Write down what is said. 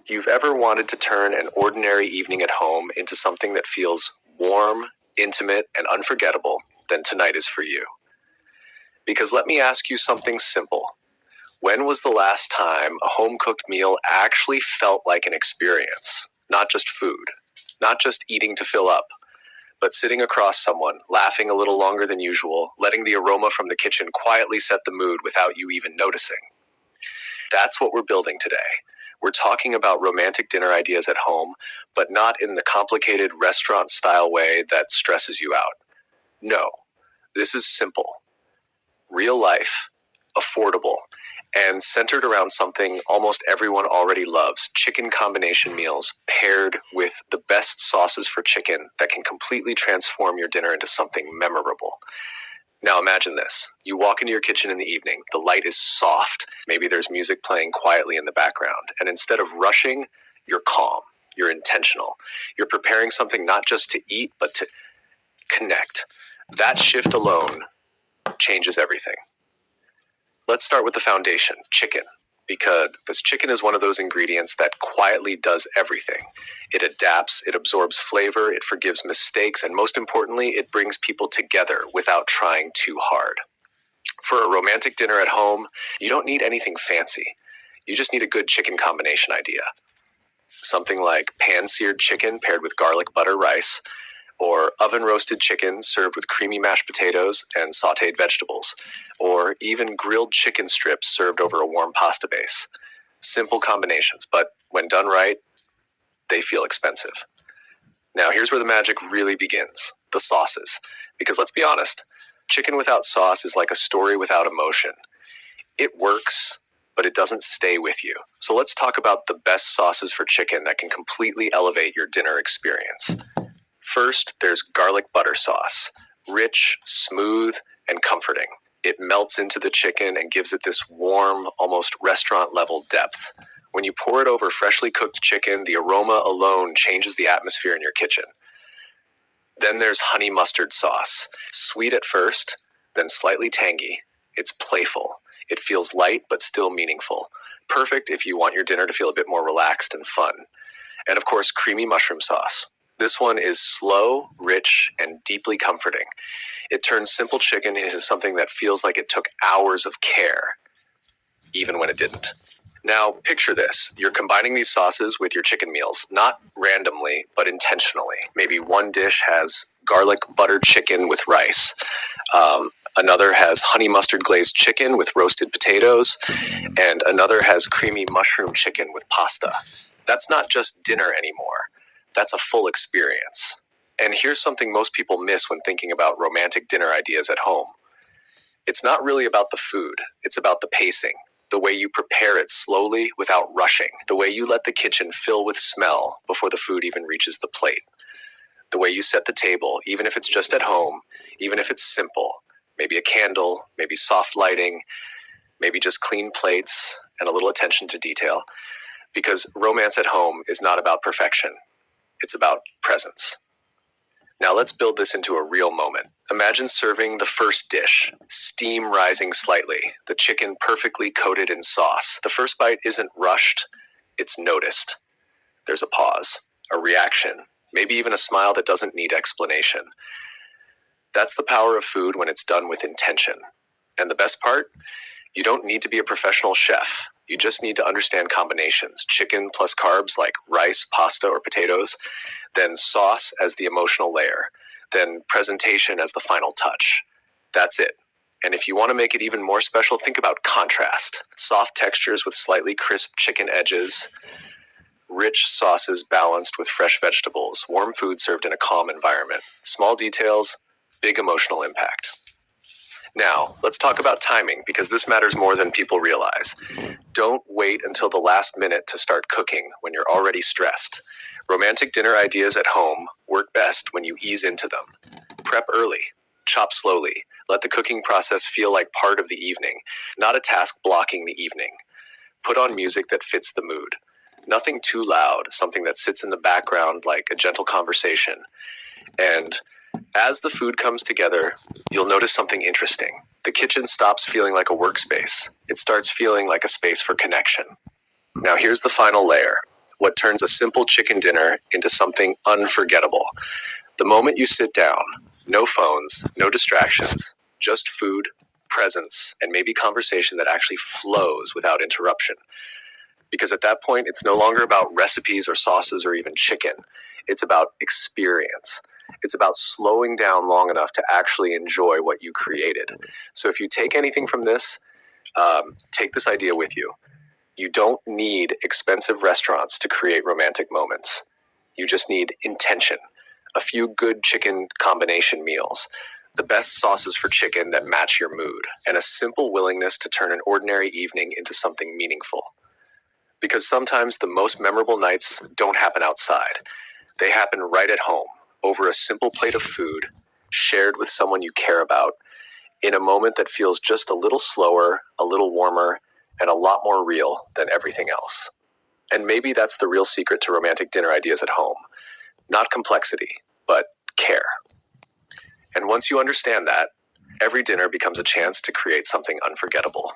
If you've ever wanted to turn an ordinary evening at home into something that feels warm, intimate, and unforgettable, then tonight is for you. Because let me ask you something simple. When was the last time a home-cooked meal actually felt like an experience? Not just food, not just eating to fill up, but sitting across someone, laughing a little longer than usual, letting the aroma from the kitchen quietly set the mood without you even noticing. That's what we're building today. We're talking about romantic dinner ideas at home, but not in the complicated restaurant-style way that stresses you out. No, this is simple, real life, affordable, and centered around something almost everyone already loves: chicken combination meals paired with the best sauces for chicken that can completely transform your dinner into something memorable. Now imagine this. You walk into your kitchen in the evening, the light is soft, maybe there's music playing quietly in the background, and instead of rushing, you're calm, you're intentional. You're preparing something not just to eat, but to connect. That shift alone changes everything. Let's start with the foundation, chicken, because chicken is one of those ingredients that quietly does everything. It adapts, it absorbs flavor, it forgives mistakes, and most importantly, it brings people together without trying too hard. For a romantic dinner at home, you don't need anything fancy. You just need a good chicken combination idea. Something like pan-seared chicken paired with garlic butter rice, or oven-roasted chicken served with creamy mashed potatoes and sautéed vegetables, or even grilled chicken strips served over a warm pasta base. Simple combinations, but when done right, they feel expensive. Now, here's where the magic really begins, the sauces. Because let's be honest, chicken without sauce is like a story without emotion. It works, but it doesn't stay with you. So let's talk about the best sauces for chicken that can completely elevate your dinner experience. First, there's garlic butter sauce. Rich, smooth, and comforting. It melts into the chicken and gives it this warm, almost restaurant-level depth. When you pour it over freshly cooked chicken, the aroma alone changes the atmosphere in your kitchen. Then there's honey mustard sauce. Sweet at first, then slightly tangy. It's playful. It feels light but still meaningful. Perfect if you want your dinner to feel a bit more relaxed and fun. And of course, creamy mushroom sauce. This one is slow, rich, and deeply comforting. It turns simple chicken into something that feels like it took hours of care, even when it didn't. Now, picture this. You're combining these sauces with your chicken meals, not randomly, but intentionally. Maybe one dish has garlic butter chicken with rice. Another has honey mustard glazed chicken with roasted potatoes. And another has creamy mushroom chicken with pasta. That's not just dinner anymore. That's a full experience. And here's something most people miss when thinking about romantic dinner ideas at home. It's not really about the food. It's about the pacing. The way you prepare it slowly without rushing. The way you let the kitchen fill with smell before the food even reaches the plate. The way you set the table, even if it's just at home, even if it's simple. Maybe a candle, maybe soft lighting, maybe just clean plates and a little attention to detail. Because romance at home is not about perfection. It's about presence. Now let's build this into a real moment. Imagine serving the first dish, steam rising slightly, the chicken perfectly coated in sauce. The first bite isn't rushed, it's noticed. There's a pause, a reaction, maybe even a smile that doesn't need explanation. That's the power of food when it's done with intention. And the best part? You don't need to be a professional chef. You just need to understand combinations. Chicken plus carbs like rice, pasta, or potatoes. Then sauce as the emotional layer. Then presentation as the final touch. That's it. And if you want to make it even more special, think about contrast. Soft textures with slightly crisp chicken edges. Rich sauces balanced with fresh vegetables. Warm food served in a calm environment. Small details, big emotional impact. Now, let's talk about timing, because this matters more than people realize. Don't wait until the last minute to start cooking when you're already stressed. Romantic dinner ideas at home work best when you ease into them. Prep early, chop slowly, let the cooking process feel like part of the evening, not a task blocking the evening. Put on music that fits the mood. Nothing too loud, something that sits in the background like a gentle conversation. And as the food comes together, you'll notice something interesting. The kitchen stops feeling like a workspace. It starts feeling like a space for connection. Now here's the final layer, what turns a simple chicken dinner into something unforgettable. The moment you sit down, no phones, no distractions, just food, presence, and maybe conversation that actually flows without interruption. Because at that point, it's no longer about recipes or sauces or even chicken. It's about experience. It's about slowing down long enough to actually enjoy what you created. So if you take anything from this, take this idea with you. You don't need expensive restaurants to create romantic moments. You just need intention, a few good chicken combination meals, the best sauces for chicken that match your mood, and a simple willingness to turn an ordinary evening into something meaningful. Because sometimes the most memorable nights don't happen outside. They happen right at home, over a simple plate of food, shared with someone you care about, in a moment that feels just a little slower, a little warmer, and a lot more real than everything else. And maybe that's the real secret to romantic dinner ideas at home. Not complexity, but care. And once you understand that, every dinner becomes a chance to create something unforgettable.